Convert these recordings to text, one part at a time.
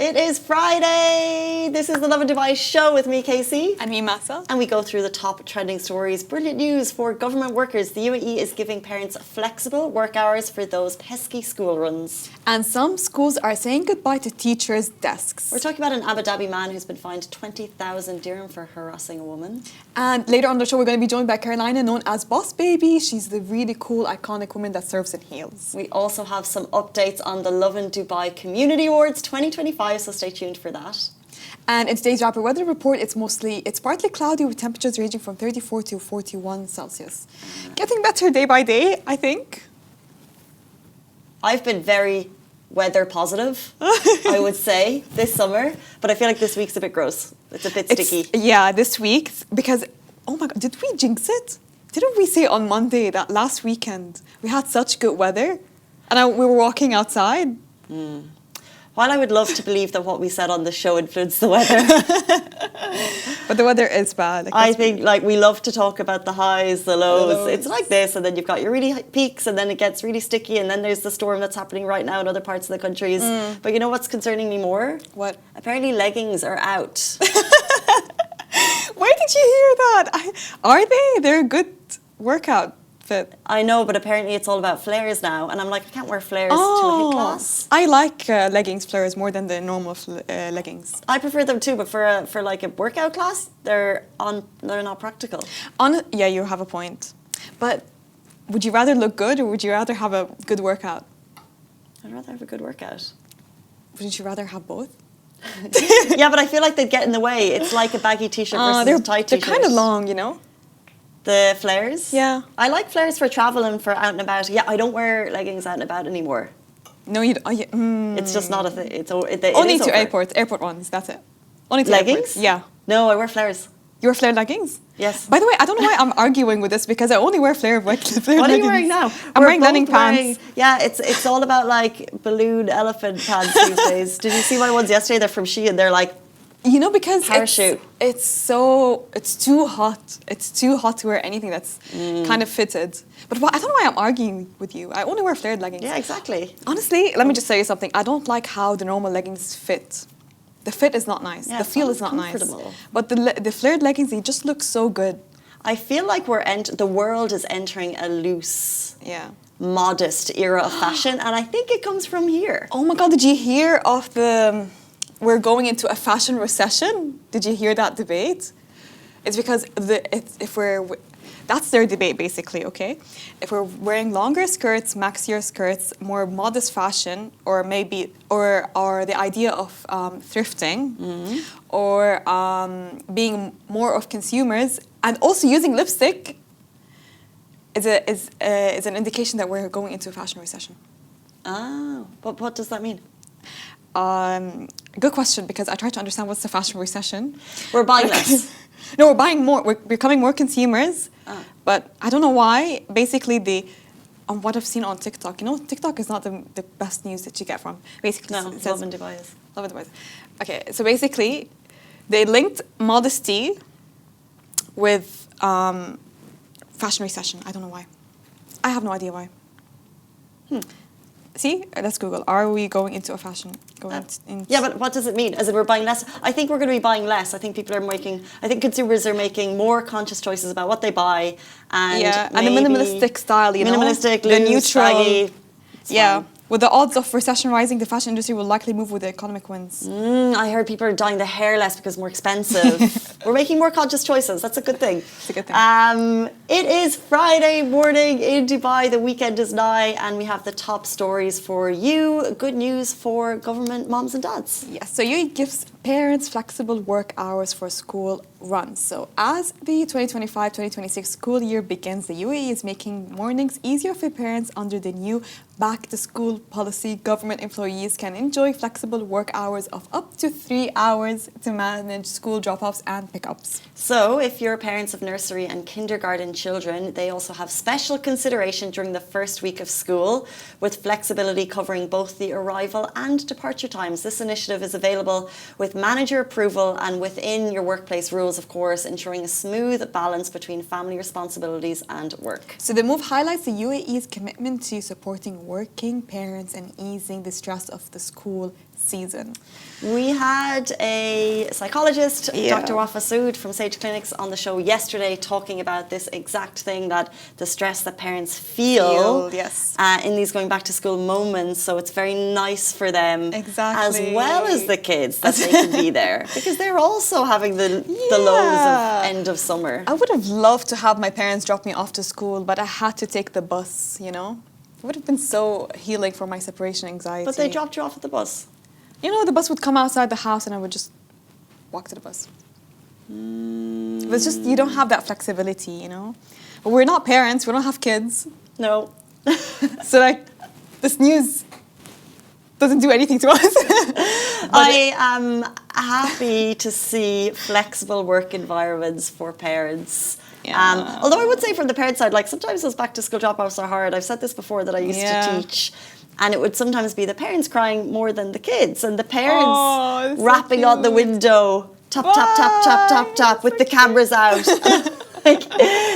It is Friday. This is the Lovin Dubai show with me, Casey. And me, Masa. And we go through the top trending stories. Brilliant news for government workers. The UAE is giving parents flexible work hours for those pesky school runs. And some schools are saying goodbye to teachers' desks. We're talking about an Abu Dhabi man who's been fined 20,000 dirham for harassing a woman. And later on the show, we're going to be joined by Carolina, known as Boss Baby. She's the really cool, iconic woman that serves in heels. We also have some updates on the Lovin Dubai Community Awards 2025, so stay tuned for that. And in today's rapid weather report, it's partly cloudy with temperatures ranging from 34 to 41 Celsius. Getting better day by day, I think. I've been very weather positive, I would say, this summer. But I feel like this week's a bit gross. It's a bit sticky. Yeah, this week, because, oh my God, did we jinx it? Didn't we say on Monday that last weekend we had such good weather? And we were walking outside. While I would love to believe that what we said on the show influenced the weather. But the weather is bad. I think we love to talk about the highs, the lows. It's like this, and then you've got your really high peaks, and then it gets really sticky, and then there's the storm that's happening right now in other parts of the countries. But you know what's concerning me more? What? Apparently leggings are out. Where did you hear that? Are they? They're a good workout fit. I know, but apparently it's all about flares now, and I'm like, I can't wear flares to a HIIT class. I like leggings flares more than the normal leggings. I prefer them too, but for like a workout class, they're not practical. Yeah, you have a point. But would you rather look good or would you rather have a good workout? I'd rather have a good workout. Wouldn't you rather have both? Yeah, but I feel like they'd get in the way. It's like a baggy t-shirt versus a tight t-shirt. They're kind of long, you know? The flares? Yeah. I like flares for travel and for out and about. Yeah, I don't wear leggings out and about anymore. No, you don't. It's just not a thing. Only to airports, airport ones, that's it. Only to leggings? Airports. Yeah. No, I wear flares. You wear flare leggings? Yes. By the way, I don't know why I'm arguing with this because I only wear flare leggings. What are you wearing now? I'm wearing running pants. Yeah, it's all about like balloon elephant pants these days. Did you see my ones yesterday? They're from Shein. They're like, you know, because parachute. It's too hot. It's too hot to wear anything that's kind of fitted. But I don't know why I'm arguing with you. I only wear flared leggings. Yeah, exactly. Honestly, let me just tell you something. I don't like how the normal leggings fit. The fit is not nice. Yeah, the feel is not nice. Comfortable. But the flared leggings, they just look so good. I feel like the world is entering a loose, modest era of fashion, and I think it comes from here. Oh my God, did you hear of we're going into a fashion recession? Did you hear that debate? It's because that's their debate basically, okay? If we're wearing longer skirts, maxier skirts, more modest fashion, or the idea of thrifting, or being more of consumers, and also using lipstick is an indication that we're going into a fashion recession. Oh, but what does that mean? Good question, because I tried to understand what's the fashion recession. We're buying less. No, we're buying more. We're becoming more consumers. But I don't know why. Basically, on what I've seen on TikTok, you know, TikTok is not the best news that you get from. Basically, no, it says, Lovin Dubai is. Lovin Dubai. Okay, so basically, they linked modesty with fashion recession. I don't know why. I have no idea why. See, let's Google. Are we going into a fashion? Yeah, but what does it mean? As in we're buying less? I think we're going to be buying less. I think consumers are making more conscious choices about what they buy. And and the minimalistic style, you know? Minimalistic, the loose, neutral. baggy. Yeah. With the odds of recession rising, the fashion industry will likely move with the economic winds. I heard people are dyeing their hair less because it's more expensive. We're making more conscious choices. That's a good thing. It's a good thing. It is Friday morning in Dubai. The weekend is nigh, and we have the top stories for you. Good news for government moms and dads. Yes, so UAE gives parents flexible work hours for school runs. So as the 2025-2026 school year begins, the UAE is making mornings easier for parents under the new back-to-school policy. Government employees can enjoy flexible work hours of up to 3 hours to manage school drop-offs and pickups. So if you're parents of nursery and kindergarten children, they also have special consideration during the first week of school, with flexibility covering both the arrival and departure times. This initiative is available with manager approval and within your workplace rules, of course, ensuring a smooth balance between family responsibilities and work. So the move highlights the UAE's commitment to supporting working parents and easing the stress of the school season. We had a psychologist, Yeah. Dr. Wafa Sood from Sage Clinics, on the show yesterday talking about this exact thing, that the stress that parents feel yes. in these going back to school moments. So it's very nice for them, Exactly. as well as the kids, that they can be there, because they're also having the lows of end of summer. I would have loved to have my parents drop me off to school, but I had to take the bus, you know? It would have been so healing for my separation anxiety. But they dropped you off at the bus. You know, the bus would come outside the house and I would just walk to the bus. But it's just, you don't have that flexibility, you know? But we're not parents, we don't have kids. No. So, like, this news doesn't do anything to us. I am happy to see flexible work environments for parents. Yeah. Although I would say from the parent side, like sometimes those back to school drop-offs are hard. I've said this before, that I used to teach. And it would sometimes be the parents crying more than the kids, and the parents rapping on the window, tap, tap, tap, tap, tap, tap, with the cameras out. Like,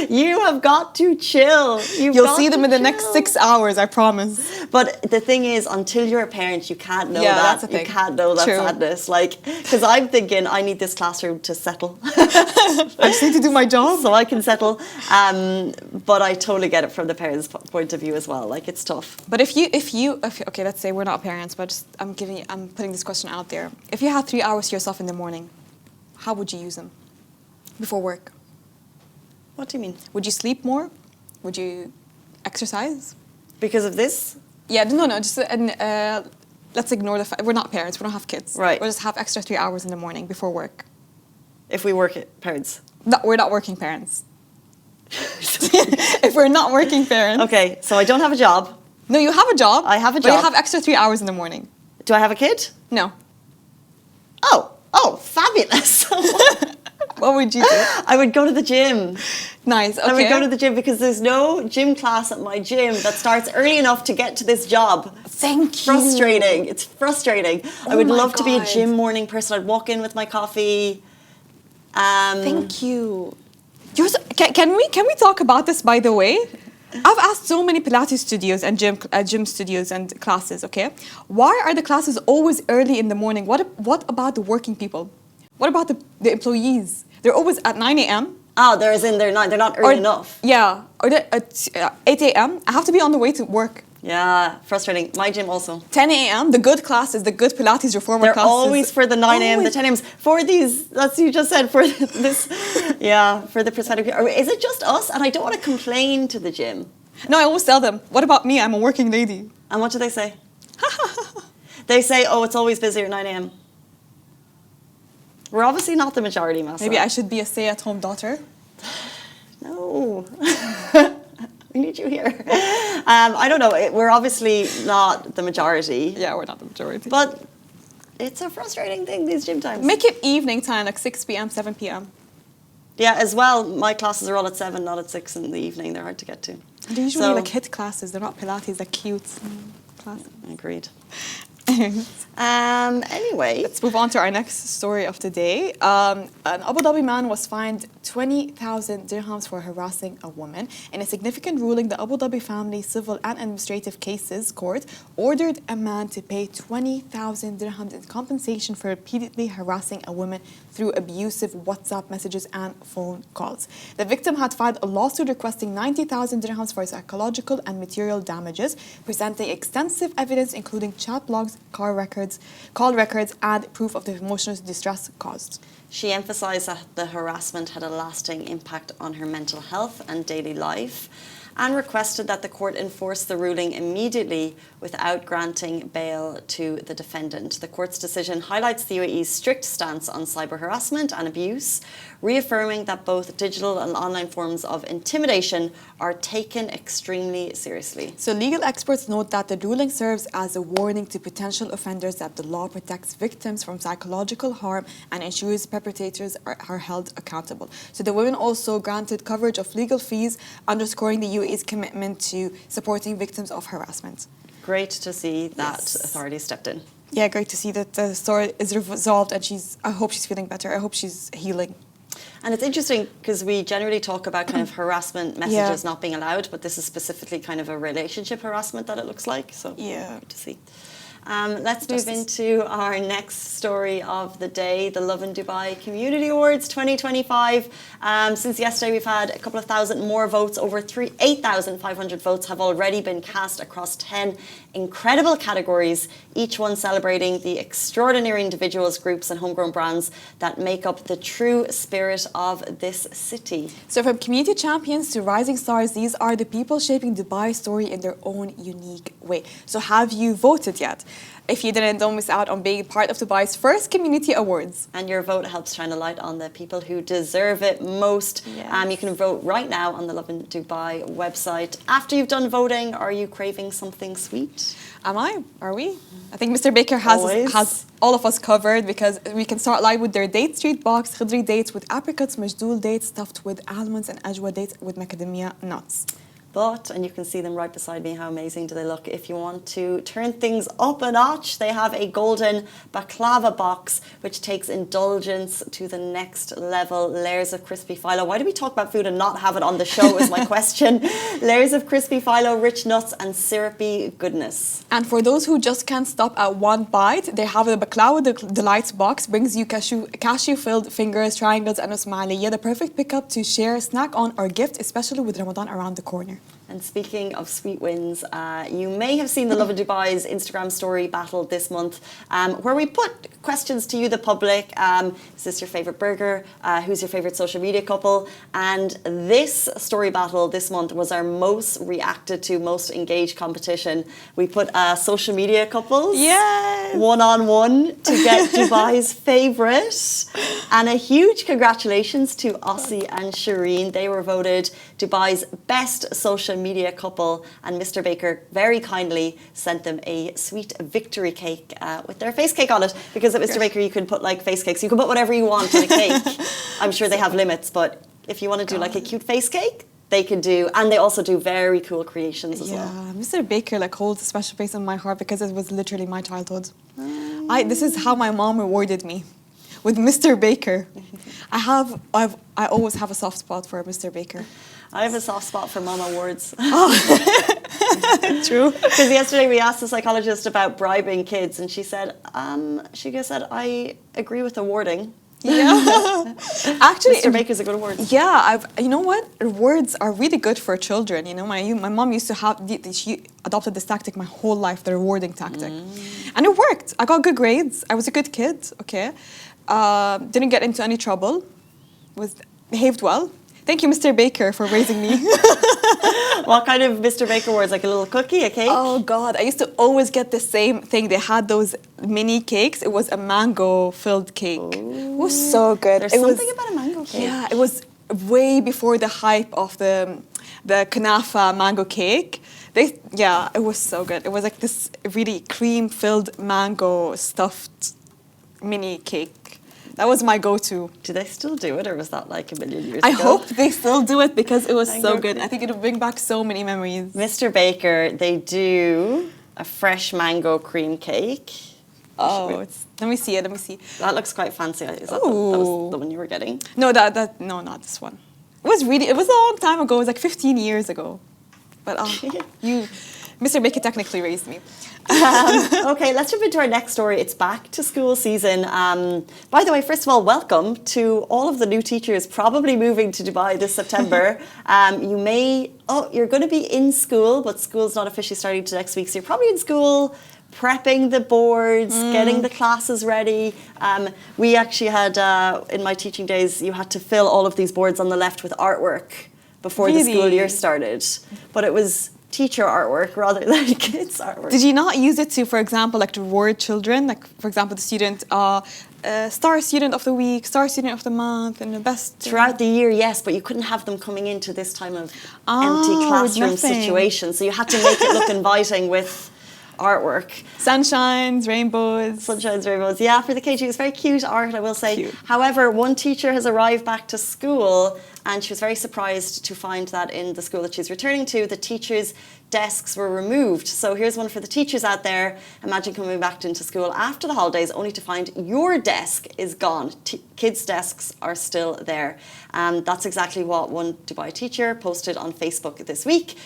you have got to chill. You'll see them in the next 6 hours, I promise. But the thing is, until you're a parent, you can't know that. That's the thing. You can't know that sadness. Like, because I'm thinking, I need this classroom to settle. I just need to do my job. So I can settle. But I totally get it from the parents' point of view as well. Like, it's tough. But if you okay, let's say we're not parents, but just, I'm putting this question out there. If you had 3 hours to yourself in the morning, how would you use them before work? What do you mean? Would you sleep more? Would you exercise? Because of this? Yeah, no, just let's ignore the fact we're not parents. We don't have kids. Right. We'll just have extra 3 hours in the morning before work. If we work at parents. No, we're not working parents. If we're not working parents. Okay, so I don't have a job. No, you have a job. I have a But job. you have extra 3 hours in the morning. Do I have a kid? No. Oh, fabulous. What would you do? I would go to the gym. Nice, okay. I would go to the gym because there's no gym class at my gym that starts early enough to get to this job. Thank you. Frustrating. It's frustrating. I would my love to be a God. gym morning person. I'd walk in with my coffee. Thank you. Can we talk about this, by the way? I've asked so many Pilates studios and gym studios and classes, okay? Why are the classes always early in the morning? What about the working people? What about the employees? They're always at 9 a.m. Oh, they're not early enough. Yeah, or at 8 a.m. I have to be on the way to work. Yeah, frustrating. My gym also. 10 a.m. The good classes, the good Pilates reformer They're classes. always for the 9 a.m., the 10 a.m. For these, that's you just said, for this, for the prosthetic. Or is it just us? And I don't want to complain to the gym. No, I always tell them, what about me? I'm a working lady. And what do they say? They say, oh, it's always busy at 9 a.m. We're obviously not the majority, Massa. Maybe I should be a stay-at-home daughter. No. We need you here. I don't know. We're obviously not the majority. Yeah, we're not the majority. But it's a frustrating thing, these gym times. Make it evening time, like 6 p.m., 7 p.m. Yeah, as well, my classes are all at 7, not at 6 in the evening. They're hard to get to. They're usually like HIIT classes. They're not Pilates, they're cute classes. Agreed. Anyway, let's move on to our next story of the day. An Abu Dhabi man was fined 20,000 dirhams for harassing a woman. In a significant ruling, the Abu Dhabi Family Civil and Administrative Cases Court ordered a man to pay 20,000 dirhams in compensation for repeatedly harassing a woman through abusive WhatsApp messages and phone calls. The victim had filed a lawsuit requesting 90,000 dirhams for psychological and material damages, presenting extensive evidence including chat logs, call records, and proof of the emotional distress caused. She emphasised that the harassment had a lasting impact on her mental health and daily life, and requested that the court enforce the ruling immediately without granting bail to the defendant. The court's decision highlights the UAE's strict stance on cyber harassment and abuse, reaffirming that both digital and online forms of intimidation are taken extremely seriously. So legal experts note that the ruling serves as a warning to potential offenders that the law protects victims from psychological harm and ensures perpetrators are held accountable. So the women also granted coverage of legal fees, underscoring the UAE's commitment to supporting victims of harassment. Great to see that authorities stepped in. Yeah, great to see that the story is resolved, and I hope she's feeling better. I hope she's healing. And it's interesting because we generally talk about kind of harassment messages not being allowed, but this is specifically kind of a relationship harassment that it looks like. So yeah, good to see. Let's move into our next story of the day, the Lovin Dubai Community Awards 2025. Since yesterday, we've had a couple of thousand more votes. Over 8,500 votes have already been cast across 10 incredible categories, each one celebrating the extraordinary individuals, groups and homegrown brands that make up the true spirit of this city. So from community champions to rising stars, these are the people shaping Dubai's story in their own unique way. So have you voted yet? If you didn't, don't miss out on being part of Dubai's first community awards. And your vote helps shine a light on the people who deserve it most. Yes. You can vote right now on the Lovin Dubai website. After you've done voting, are you craving something sweet? Am I? Are we? I think Mr. Baker has all of us covered, because we can start live with their date street box, khidri dates with apricots, majdoul dates stuffed with almonds, and ajwa dates with macadamia nuts. But, and you can see them right beside me, how amazing do they look. If you want to turn things up a notch, they have a golden baklava box, which takes indulgence to the next level. Layers of crispy phyllo. Why do we talk about food and not have it on the show is my question. Layers of crispy phyllo, rich nuts and syrupy goodness. And for those who just can't stop at one bite, they have the baklava delights box, brings you cashew-filled fingers, triangles and usmaliya, the perfect pickup to share, snack on or gift, especially with Ramadan around the corner. And speaking of sweet wins, you may have seen the Lovin Dubai's Instagram story battle this month, where we put questions to you, the public. Is this your favourite burger? Who's your favourite social media couple? And this story battle this month was our most reacted to, most engaged competition. We put social media couples one-on-one to get Dubai's favourite. And a huge congratulations to Ossie and Shireen. They were voted Dubai's best social media couple, and Mr. Baker very kindly sent them a sweet victory cake with their face cake on it, because at Mr. Baker you can put like face cakes, you can put whatever you want on a cake. I'm sure they have limits, but if you want to do like a cute face cake, they can do, and they also do very cool creations as well. Mr. Baker like holds a special place in my heart, because it was literally my childhood. This is how my mom rewarded me, with Mr. Baker. I always have a soft spot for Mr. Baker. I have a soft spot for Mom Awards. True. Because yesterday we asked the psychologist about bribing kids, and she said, I agree with awarding. Yeah. Actually, Mr. Baker's a good award. Yeah, you know what? Awards are really good for children. You know, my mom used to have, she adopted this tactic my whole life, the rewarding tactic. And it worked. I got good grades. I was a good kid, okay? Didn't get into any trouble. Behaved well. Thank you, Mr. Baker, for raising me. What kind of Mr. Baker awards? Like a little cookie, a cake? Oh, God. I used to always get the same thing. They had those mini cakes. It was a mango-filled cake. It was so good. There's something about a mango cake. Yeah, it was way before the hype of the kunafa mango cake. It was so good. It was like this really cream-filled mango stuffed mini cake. That was my go-to. Do they still do it, or was that like a million years I ago? hope they still do it, because it was so good. I think it'll bring back so many memories. Mr. Baker, they do a fresh mango cream cake. Oh, let me see it. Let me see. That looks quite fancy. Is that was the one you were getting? No, no, not this one. It was a long time ago. It was like 15 years ago. But Mr. Baker technically raised me. Okay, let's jump into our next story. It's back to school season. By the way, first of all, welcome to all of the new teachers probably moving to Dubai this September. You're going to be in school, but school's not officially starting till next week. So you're probably in school, prepping the boards, getting the classes ready. We actually had, in my teaching days, you had to fill all of these boards on the left with artwork before the school year started. But it was teacher artwork rather than kids artwork. Did you not use it to, for example, like to reward children? Like, for example, the student, star student of the week, star student of the month, and the best... Throughout the year, yes, but you couldn't have them coming into this time of empty classroom situation. So you had to make it look inviting with artwork. Sunshines, rainbows. Sunshines, rainbows. Yeah, for the KG, it's very cute art, I will say. Cute. However, one teacher has arrived back to school and she was very surprised to find that in the school that she's returning to, the teachers' desks were removed. So here's one for the teachers out there. Imagine coming back into school after the holidays only to find your desk is gone. Kids' desks are still there. That's exactly what one Dubai teacher posted on Facebook this week.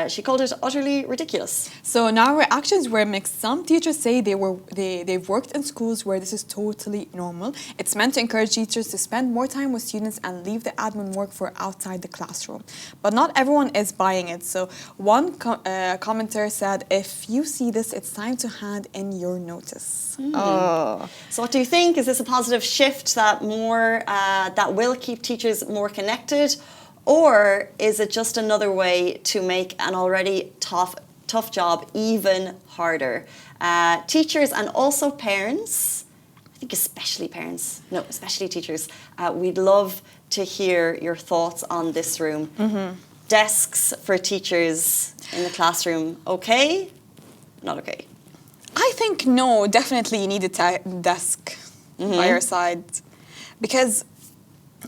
She called it utterly ridiculous. So now reactions were mixed. Some teachers say they've worked in schools where this is totally normal. It's meant to encourage teachers to spend more time with students and leave the admin work for outside the classroom. But not everyone is buying it. So one commenter said, if you see this, it's time to hand in your notice. Oh. So what do you think? Is this a positive shift that that will keep teachers more connected? Or is it just another way to make an already tough job even harder? Teachers and also parents, I think especially parents, no, especially teachers, we'd love to hear your thoughts on this room. Desks for teachers in the classroom, okay? Not okay? I think no, definitely you need a desk by your side. Because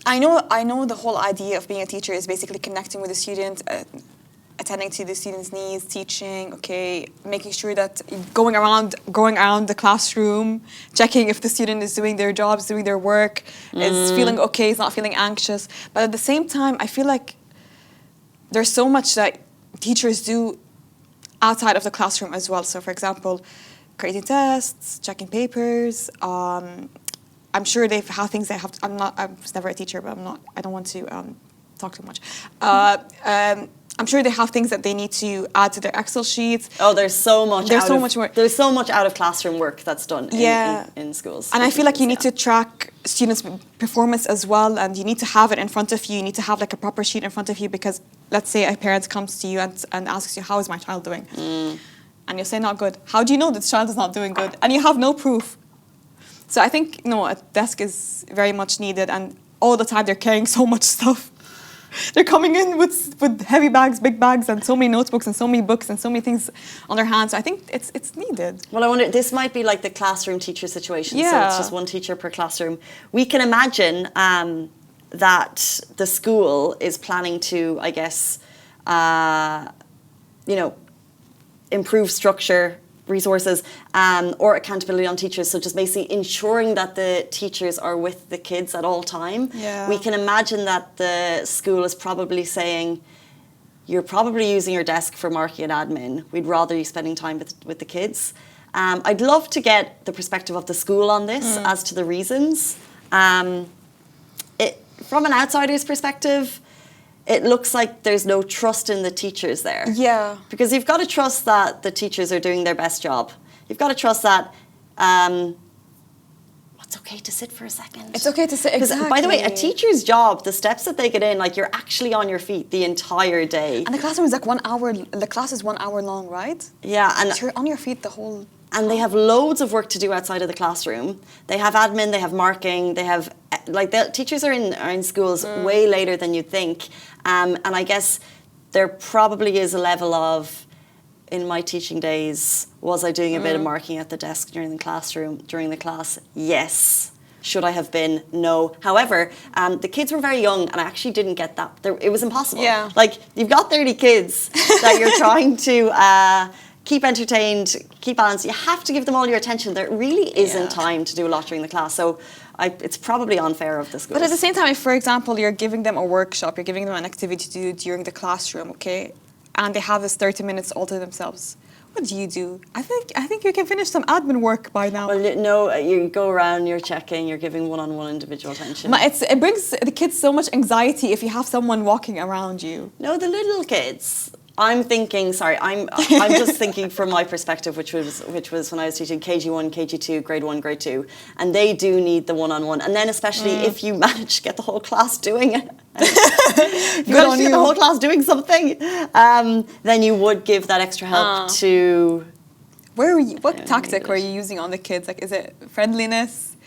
I know the whole idea of being a teacher is basically connecting with the student, attending to the students' needs, teaching, okay, making sure that going around the classroom, checking if the student is doing their jobs, doing their work, is feeling okay, is not feeling anxious. But at the same time, I feel like there's so much that teachers do outside of the classroom as well. So, for example, creating tests, checking papers. I'm sure they have things they have. I was never a teacher, but I don't want to talk too much. I'm sure they have things that they need to add to their Excel sheets. Oh, there's so much. More. There's so much out of classroom work that's done in schools. And I feel like you need to track students' performance as well, and you need to have it in front of you. You need to have like a proper sheet in front of you, because let's say a parent comes to you and asks you, how is my child doing? And you say, not good. How do you know that the child is not doing good? And you have no proof. So I think, no, a desk is very much needed, and all the time they're carrying so much stuff. They're coming in with heavy bags, big bags, and so many notebooks and so many books and so many things on their hands. So I think it's needed. Well, I wonder, this might be like the classroom teacher situation. Yeah. So it's just one teacher per classroom. We can imagine that the school is planning to, I guess, improve structure, resources, or accountability on teachers. So just basically ensuring that the teachers are with the kids at all time. Yeah. We can imagine that the school is probably saying, you're probably using your desk for marking and admin. We'd rather you spending time with the kids. I'd love to get the perspective of the school on this as to the reasons. From an outsider's perspective, it looks like there's no trust in the teachers there. Yeah. Because you've got to trust that the teachers are doing their best job. You've got to trust that it's okay to sit for a second. It's okay to sit, exactly. By the way, a teacher's job, the steps that they get in, like you're actually on your feet the entire day. And the classroom is like 1 hour, the class is 1 hour long, right? Yeah. And so you're on your feet the whole... And they have loads of work to do outside of the classroom. They have admin, they have marking, they have, teachers are in schools way later than you'd think. And I guess there probably is a level of, in my teaching days, was I doing a bit of marking at the desk during the class? Yes. Should I have been? No. However, the kids were very young, and I actually didn't get that. It was impossible. Yeah. Like, you've got 30 kids that you're trying to keep entertained, keep balanced. You have to give them all your attention. There really isn't time to do a lot during the class. So it's probably unfair of the schools. But at the same time, if, for example, you're giving them a workshop, you're giving them an activity to do during the classroom, okay, and they have this 30 minutes all to themselves, what do? I think you can finish some admin work by now. Well, no, you go around, you're checking, you're giving one-on-one individual attention. It brings the kids so much anxiety if you have someone walking around you. No, the little kids. I'm just thinking from my perspective, which was when I was teaching KG1, KG2, grade 1, grade 2, and they do need the one-on-one. And then especially if you manage to get the whole class doing it, if you manage to get the whole class doing something, then you would give that extra help to... What tactic were you using on the kids? Like, is it friendliness?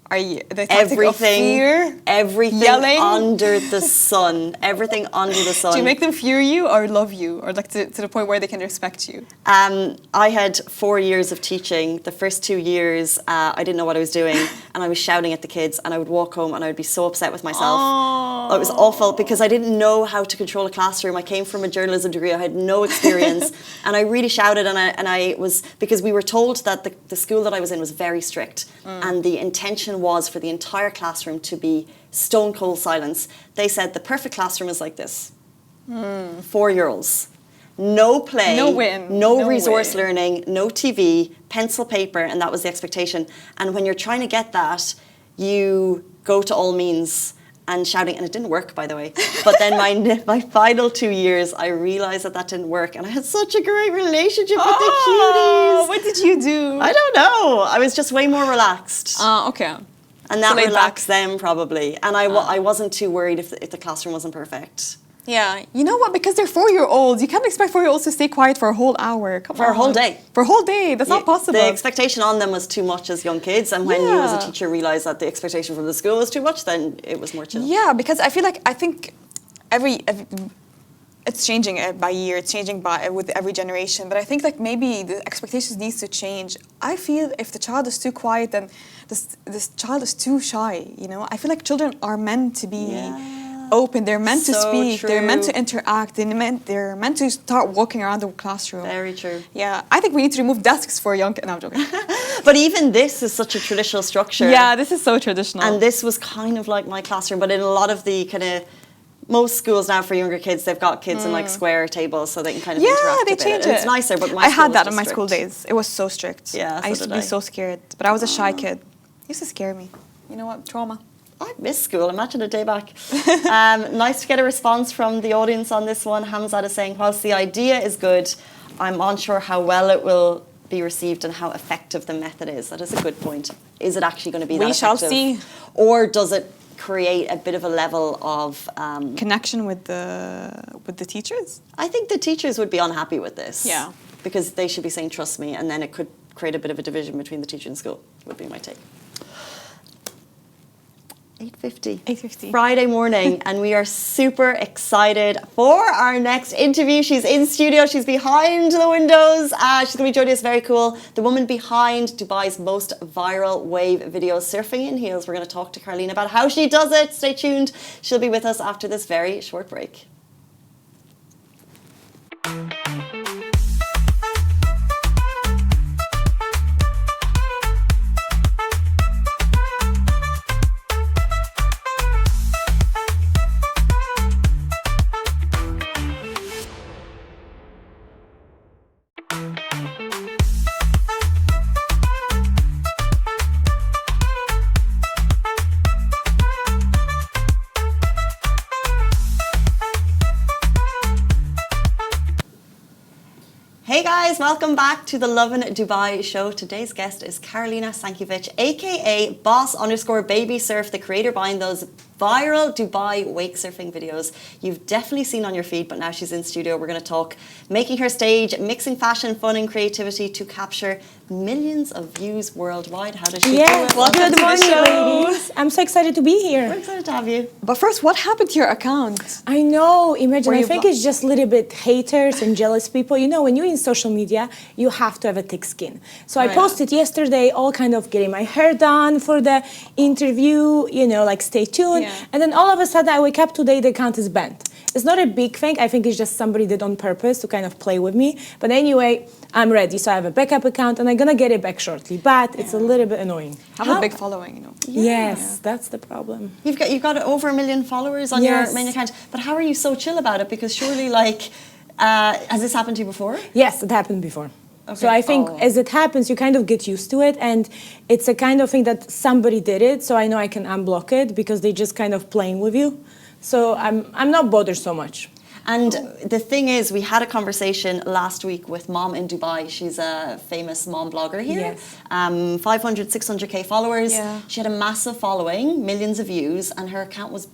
Are you the tactic of fear? Everything Yelling? under the sun. Everything under the sun. Do you make them fear you or love you, or like to the point where they can respect you? I had 4 years of teaching. The first 2 years, I didn't know what I was doing, and I was shouting at the kids, and I would walk home and I would be so upset with myself. Oh. It was awful because I didn't know how to control a classroom. I came from a journalism degree. I had no experience, and I really shouted, and I was, because we were told that the school that I was in was very strict, and the intention was for the entire classroom to be stone cold silence. They said the perfect classroom is like this. 4-year-olds. No play, no resource learning, no TV, pencil, paper, and that was the expectation. And when you're trying to get that, you go to all means and shouting, and it didn't work, by the way. But then my final 2 years, I realised that didn't work, and I had such a great relationship with the cuties. What did you do? I don't know. I was just way more relaxed. Okay. And that relaxed them, probably. And I wasn't too worried if the classroom wasn't perfect. Yeah, you know what? Because they're 4-year-olds, you can't expect 4-year-olds to stay quiet for a whole hour. Come on. For a whole day. For a whole day, that's not possible. The expectation on them was too much as young kids, and when you as a teacher realised that the expectation from the school was too much, then it was more chill. Yeah, because I think every it's changing by year, it's changing with every generation, but I think like maybe the expectations needs to change. I feel if the child is too quiet, then this child is too shy, you know? I feel like children are meant to be open, they're meant to speak, they're meant to interact, they're meant to start walking around the classroom. Very true. Yeah, I think we need to remove desks for young kids. No, I'm joking. But even this is such a traditional structure. Yeah, this is so traditional. And this was kind of like my classroom, but in a lot of the kind of, most schools now for younger kids, they've got kids in like square tables so they can kind of interact they a bit. change it. It's nicer, but I had that in my school days. It was so strict. Yeah, I used to be so scared, but I was a shy kid. It used to scare me. You know what? Trauma. I miss school. Imagine a day back. Nice to get a response from the audience on this one. Hamzat is saying, whilst the idea is good, I'm unsure how well it will be received and how effective the method is. That is a good point. Is it actually going to be that effective? We shall see. Or does it create a bit of a level of connection with the teachers? I think the teachers would be unhappy with this. Yeah. Because they should be saying, trust me, and then it could create a bit of a division between the teacher and school, would be my take. 8:50. 8:50. Friday morning, and we are super excited for our next interview. She's in studio. She's behind the windows. She's going to be joining us. Very cool. The woman behind Dubai's most viral wave videos, surfing in heels. We're going to talk to Carolina about how she does it. Stay tuned. She'll be with us after this very short break. Hey guys, welcome back to the Lovin Dubai show. Today's guest is Carolina Stankiewicz, aka Boss_Baby Surf, the creator behind those viral Dubai wake surfing videos you've definitely seen on your feed, but now she's in studio. We're going to talk making her stage, mixing fashion, fun and creativity to capture millions of views worldwide. How does she do it? Welcome to the show. Ladies. I'm so excited to be here. We're excited to have you. But first, what happened to your account? I know, imagine, I think it's just a little bit haters and jealous people. You know, when you're in social media, you have to have a thick skin. So I posted yesterday all kind of getting my hair done for the interview, you know, like stay tuned. Yeah. And then all of a sudden I wake up today, the account is banned. It's not a big thing. I think it's just somebody did on purpose to kind of play with me. But anyway, I'm ready. So I have a backup account and I'm going to get it back shortly. But it's a little bit annoying. Have a big following, you know. Yes, that's the problem. You've got over 1 million followers on your main account. But how are you so chill about it? Because surely, like, has this happened to you before? Yes, it happened before. Okay. So I think as it happens, you kind of get used to it. And it's a kind of thing that somebody did it. So I know I can unblock it because they just kind of playing with you. So I'm not bothered so much. And the thing is, we had a conversation last week with Mom in Dubai. She's a famous mom blogger here. Yes. 500, 600K followers. Yeah. She had a massive following, millions of views, and her account was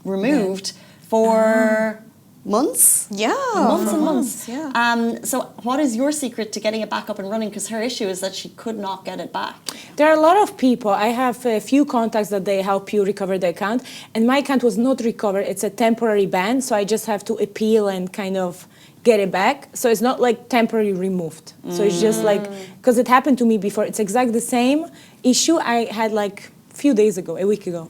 removed for months? Yeah. Months and months. Yeah. So what is your secret to getting it back up and running? Because her issue is that she could not get it back. There are a lot of people. I have a few contacts that they help you recover the account. And my account was not recovered. It's a temporary ban. So I just have to appeal and kind of get it back. So it's not like temporarily removed. So it's just like, because it happened to me before. It's exactly the same issue I had like a few days ago, a week ago.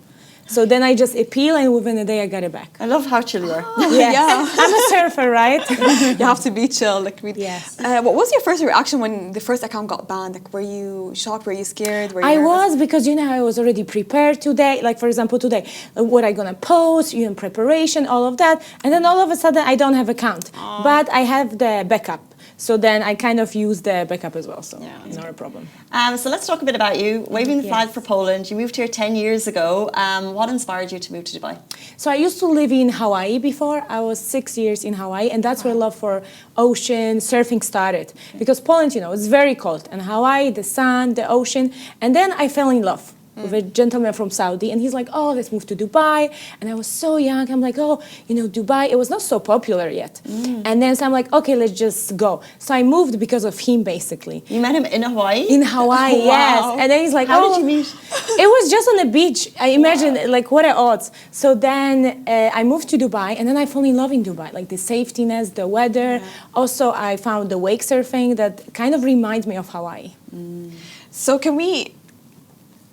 So then I just appeal, and within a day I got it back. I love how chill you are. Yes. Yeah. I'm a surfer, right? You have to be chill. Like, really. Yes. What was your first reaction when the first account got banned? Like, were you shocked? Were you scared? Were you I nervous? was, because I was already prepared today. Like, for example, today, what I gonna post, preparation, all of that, and then all of a sudden I don't have account, but I have the backup. So then I kind of use the backup as well, so not a problem. So let's talk a bit about you. Waving the flag for Poland. You moved here 10 years ago. What inspired you to move to Dubai? So I used to live in Hawaii before. I was 6 years in Hawaii, and that's where love for ocean, surfing started. Because Poland, it's very cold, and Hawaii, the sun, the ocean, and then I fell in love with a gentleman from Saudi, and he's like, oh, let's move to Dubai. And I was so young. I'm like, oh, Dubai, it was not so popular yet. And then so I'm like, okay, let's just go. So I moved because of him, basically. You met him in Hawaii? In Hawaii, yes. And then he's like, how did you meet? It was just on the beach. I imagine, like, what are odds? So then I moved to Dubai, and then I fell in love in Dubai, like the safetiness, the weather. Also, I found the wake surfing that kind of reminds me of Hawaii. So can we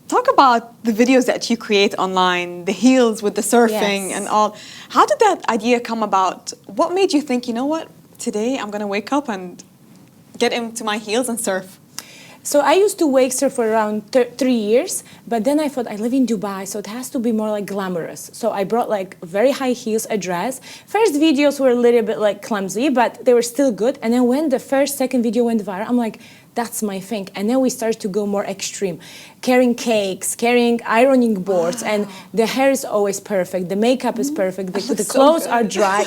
talk about the videos that you create online, the heels with the surfing and all. How did that idea come about? What made you think, what, today I'm going to wake up and get into my heels and surf? So I used to wake surf for around 3 years, but then I thought I live in Dubai, so it has to be more like glamorous. So I brought like very high heels, a dress. First videos were a little bit like clumsy, but they were still good. And then when the second video went viral, I'm like, that's my thing. And then we started to go more extreme, carrying cakes, carrying ironing boards, and the hair is always perfect, the makeup is perfect, the clothes are dry,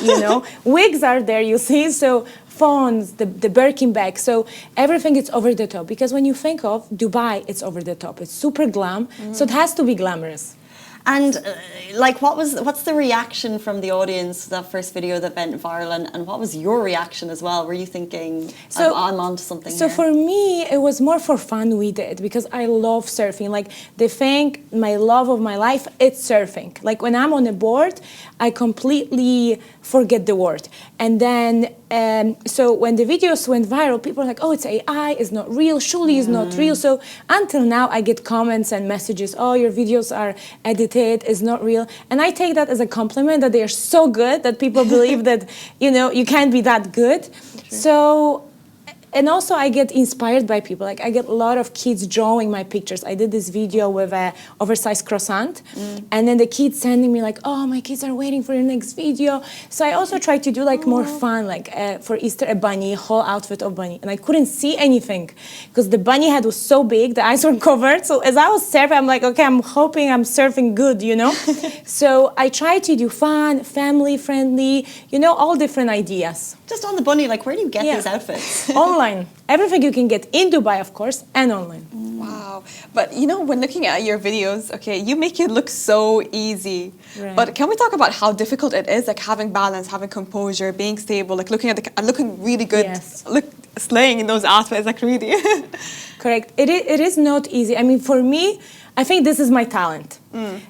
wigs are there, you see, so phones, the Birkin bag, so everything is over the top, because when you think of Dubai, it's over the top, it's super glam, so it has to be glamorous. And what's the reaction from the audience to that first video that went viral, and what was your reaction as well? Were you thinking, I'm onto something here? For me, it was more for fun we did, because I love surfing. Like, my love of my life, it's surfing. Like, when I'm on a board, I completely forget the word. And then, so when the videos went viral, people were like, oh, it's AI, it's not real, surely it's not real. So until now, I get comments and messages, oh, your videos are edited, it's not real. And I take that as a compliment, that they are so good that people believe that, you can't be that good. So, and also I get inspired by people. Like, I get a lot of kids drawing my pictures. I did this video with an oversized croissant, and then the kids sending me like, oh, my kids are waiting for your next video. So I also try to do like more fun, like for Easter, a bunny, whole outfit of bunny. And I couldn't see anything because the bunny head was so big, the eyes were covered. So as I was surfing, I'm like, okay, I'm hoping I'm surfing good, So I try to do fun, family friendly, all different ideas. Just on the bunny, like, where do you get these outfits? Online. Everything you can get in Dubai, of course, and online. Wow. But, when looking at your videos, okay, you make it look so easy. Right. But can we talk about how difficult it is, like having balance, having composure, being stable, like looking at looking really good, slaying in those outfits, like really. Correct. It is not easy. I mean, for me, I think this is my talent.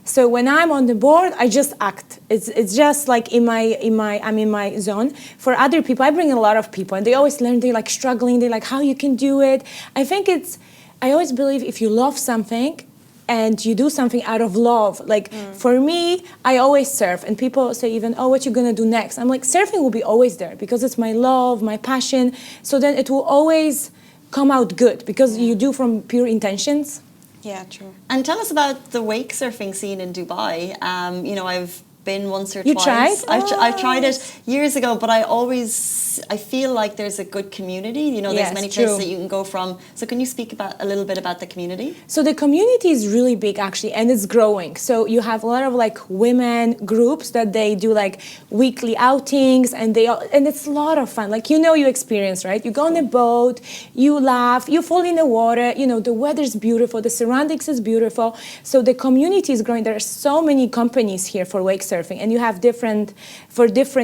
So when I'm on the board, I just act. It's just like I'm in my zone. For other people, I bring a lot of people, and they always learn. They're like struggling. They're like, how you can do it. I always believe if you love something, and you do something out of love. Like for me, I always surf, and people say even, oh, what you gonna do next? I'm like, surfing will be always there because it's my love, my passion. So then it will always come out good because you do from pure intentions. Yeah, true. And tell us about the wake surfing scene in Dubai. I've been once or you twice. Tried? I've tried it years ago, but I feel like there's a good community. There's many places that you can go from. So can you speak a little bit about the community? So the community is really big actually, and it's growing. So you have a lot of like women groups that they do like weekly outings, and it's a lot of fun. Like you experience, right? You go on a boat, you laugh, you fall in the water. The weather's beautiful, the surroundings is beautiful. So the community is growing. There are so many companies here for wake surfing. surfing, and you have different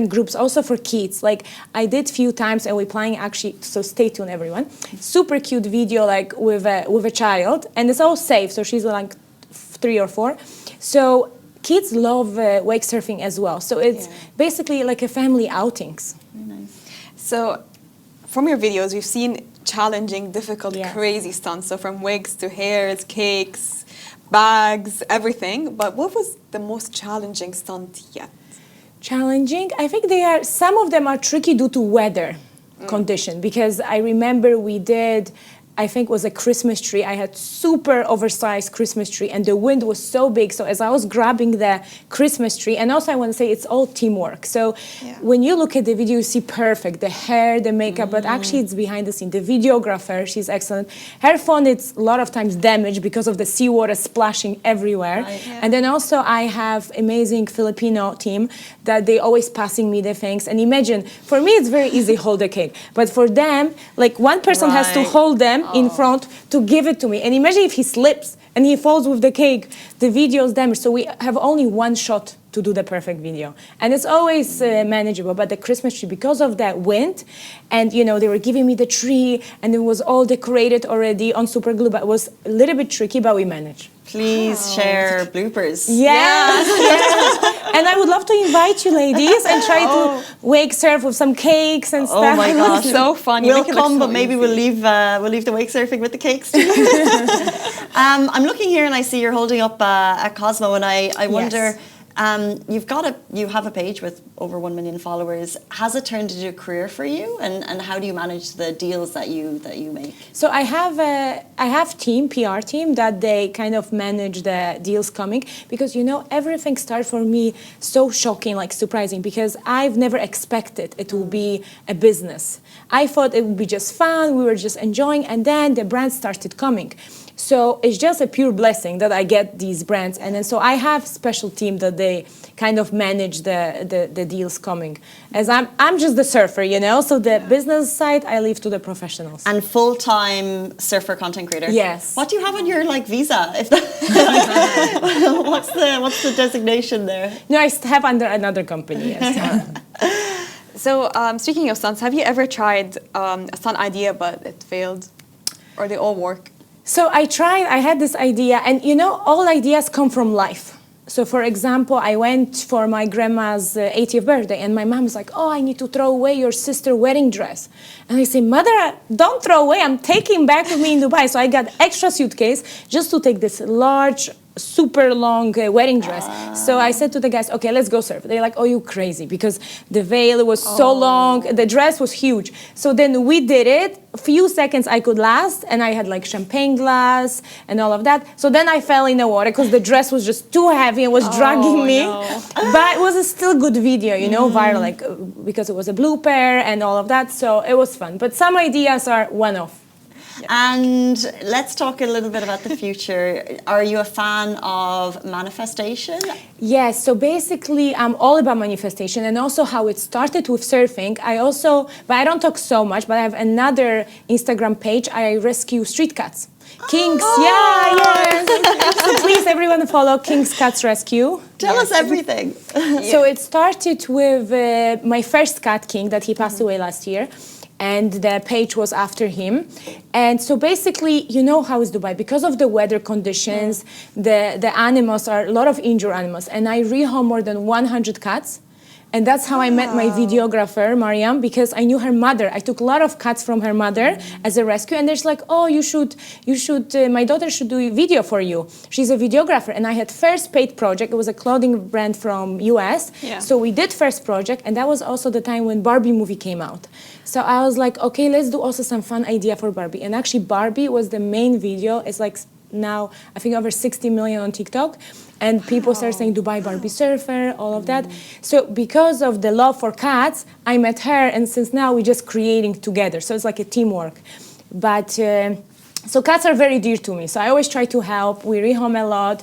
groups, also for kids. Like I did few times, and we're playing actually. So stay tuned, everyone. Super cute video, like with a child, and it's all safe. So she's like 3 or 4. So kids love wake surfing as well. So it's basically like a family outings. Very nice. So from your videos, we've seen challenging, difficult, crazy stunts. So from wigs to hairs, cakes, bags, everything. But what was the most challenging stunt yet? Challenging? I think some of them are tricky due to weather condition, because I remember we did, I think it was a Christmas tree. I had super oversized Christmas tree, and the wind was so big. So as I was grabbing the Christmas tree, and also I want to say it's all teamwork. So when you look at the video, you see perfect, the hair, the makeup, but actually it's behind the scene. The videographer, she's excellent. Her phone, it's a lot of times damaged because of the seawater splashing everywhere. Right. And then also I have amazing Filipino team that they always passing me the things. And imagine, for me it's very easy hold the cake, but for them, like one person has to hold them in front to give it to me. And imagine if he slips and he falls with the cake, the video is damaged. So we have only one shot to do the perfect video. And it's always manageable. But the Christmas tree, because of that wind, and they were giving me the tree, and it was all decorated already on super glue, but it was a little bit tricky, but we managed. Please share bloopers. Yes. And I would love to invite you ladies and try to wake surf with some cakes and stuff. Oh my gosh, so fun. We'll come, but maybe we'll leave the wake surfing with the cakes too. I'm looking here and I see you're holding up a Cosmo, and I wonder, you have a page with over 1 million followers. Has it turned into a career for you, and how do you manage the deals that you make? So I have PR team that they kind of manage the deals coming, because everything started for me so shocking, like surprising, because I've never expected it will be a business. I thought it would be just fun, we were just enjoying, and then the brands started coming. So it's just a pure blessing that I get these brands, and then so I have special team that they kind of manage the deals coming. As I'm just the surfer, so the business side I leave to the professionals. And full-time surfer content creator. Yes. What do you have on your visa? What's the designation there? No, I have under another company. Yes. So speaking of stunts, have you ever tried a stunt idea but it failed, or they all work? So I had this idea, and all ideas come from life. So for example, I went for my grandma's 80th birthday, and my mom was like, I need to throw away your sister's wedding dress. And I say, Mother, don't throw away, I'm taking back with me in Dubai. So I got extra suitcase just to take this large, super long wedding dress. So I said to the guys, okay, let's go surf. They're like, you crazy, because the veil was so long, the dress was huge. So then we did it. A few seconds I could last, and I had champagne glass and all of that. So then I fell in the water because the dress was just too heavy and was dragging me. No. But it was a still good video, viral, because it was a blooper and all of that. So it was fun. But some ideas are one-off. Yeah. And let's talk a little bit about the future. Are you a fan of manifestation? Yes, so basically I'm all about manifestation, and also how it started with surfing. But I don't talk so much, but I have another Instagram page. I rescue street cats. Kings, yes. So please, everyone follow King's Cats Rescue. Tell us everything. So it started with my first cat, King, that he passed away last year. And the page was after him. And so basically, how is Dubai? Because of the weather conditions, the animals are a lot of injured animals. And I rehome more than 100 cats. And that's how I met my videographer, Mariam, because I knew her mother. I took a lot of cats from her mother as a rescue. And there's you should, my daughter should do a video for you. She's a videographer. And I had first paid project. It was a clothing brand from US. Yeah. So we did first project. And that was also the time when Barbie movie came out. So I was like, okay, let's do also some fun idea for Barbie. And actually Barbie was the main video. It's now, I think, over 60 million on TikTok. And people start saying Dubai Barbie surfer, all of that. So because of the love for cats, I met her, and since now we're just creating together. So it's like a teamwork. But so cats are very dear to me. So I always try to help. We rehome a lot.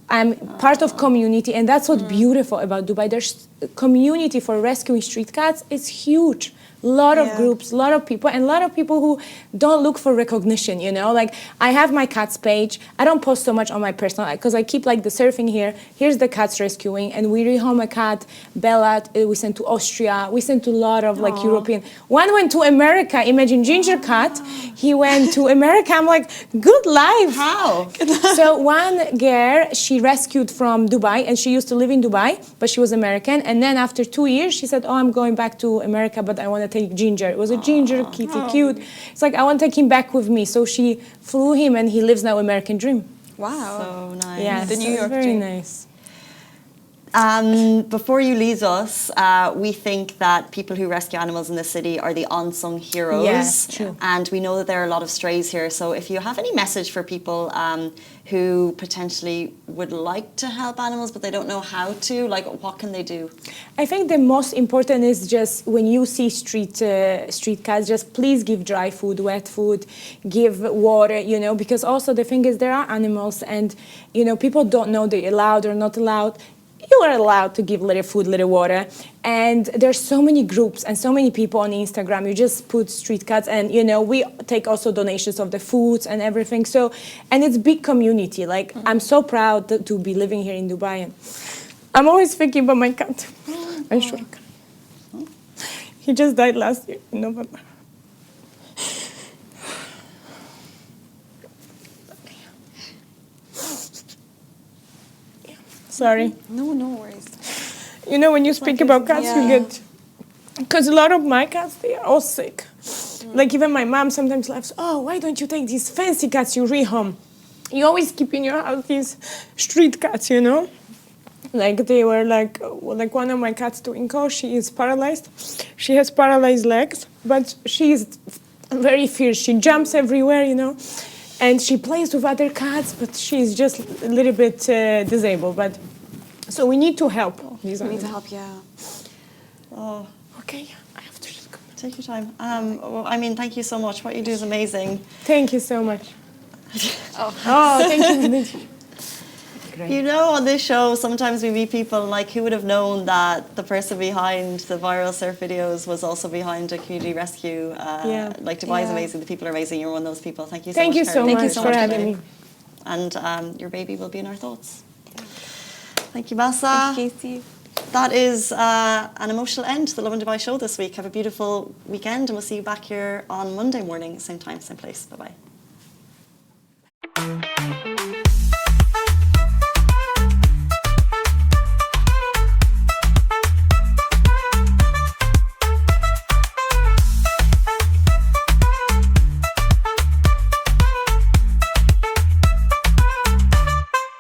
I'm part of community, and that's what's beautiful about Dubai. There's a community for rescuing street cats. It's huge. lot of groups, a lot of people, and a lot of people who don't look for recognition, you know? Like, I have my cats page. I don't post so much on my personal, because I keep like the surfing here. Here's the cats rescuing, and we rehome a cat, Bella, we sent to Austria. We sent to a lot of like European. One went to America. Imagine Ginger Cat. He went to America. I'm like, good life. How? So one girl, she rescued from Dubai, and she used to live in Dubai, but she was American. And then after 2 years, she said, oh, I'm going back to America, but I want to take Ginger. It was a Ginger, kitty, cute. It's like, I want to take him back with me. So she flew him, and he lives now American Dream. Wow. So nice. Yeah, The New York very Dream. nice. Before you leave us, we think that people who rescue animals in the city are the unsung heroes. Yes, true. And we know that there are a lot of strays here. So if you have any message for people who potentially would like to help animals, but they don't know how to, like, what can they do? I think the most important is just when you see street cats, just please give dry food, wet food, give water, you know, because also the thing is there are animals and, you know, people don't know they're allowed or not allowed. You are allowed to give little food, little water. And there's so many groups and so many people on Instagram. You just put street cats and, you know, we take also donations of the foods and everything. So, and it's big community. Like, I'm so proud to be living here in Dubai. And I'm always thinking about my cat. I'm sure. He just died last year in November. Sorry. No worries. You know, when you speak about cats, you get... Because a lot of my cats, they are all sick. Like, even my mom sometimes laughs, oh, why don't you take these fancy cats you rehome? You always keep in your house these street cats, you know? Like, they were like one of my cats, Twinkle, she is paralyzed. She has paralyzed legs, but she is very fierce. She jumps everywhere, you know? And she plays with other cats, but she's just a little bit disabled. But so we need to help. We need to help, yeah. Oh, Okay, I have to just go. take your time. Well, I mean, thank you so much. What you do is amazing. Thank you so much. Oh, thank you. Great. You know, on this show, sometimes we meet people like who would have known that the person behind the viral surf videos was also behind a community rescue. Like Dubai is amazing. The people are amazing. You're one of those people. Thank you so Thank much. you so Karen. much for having me. And your baby will be in our thoughts. Thank you, Masa. Thank you, Casey. That is an emotional end to the Lovin Dubai show this week. Have a beautiful weekend, and we'll see you back here on Monday morning, same time, same place. Bye-bye.